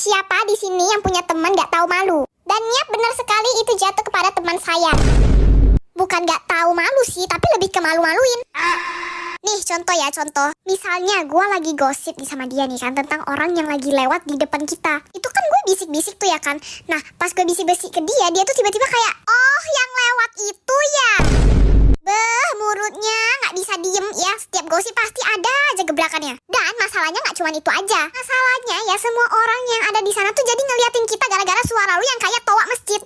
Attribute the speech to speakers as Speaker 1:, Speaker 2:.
Speaker 1: Siapa di sini yang punya teman gak tahu malu? Dan niat benar sekali itu jatuh kepada teman saya. Bukan gak tahu malu sih, tapi lebih ke malu-maluin. Nih contoh ya, contoh. Misalnya gue lagi gosip nih sama dia nih kan, tentang orang yang lagi lewat di depan kita. Itu kan gue bisik-bisik tuh ya kan. Nah pas gue bisik-bisik ke dia tuh tiba-tiba kayak, oh yang lewat itu ya. Beh, mulutnya gak bisa diem ya. Setiap gosip pasti ada aja gebrakannya. Dan masalahnya gak cuma itu aja. Masalahnya ya semua orang yang ada di sana tuh jadi ngeliatin kita gara-gara suara lu yang kayak toa masjid.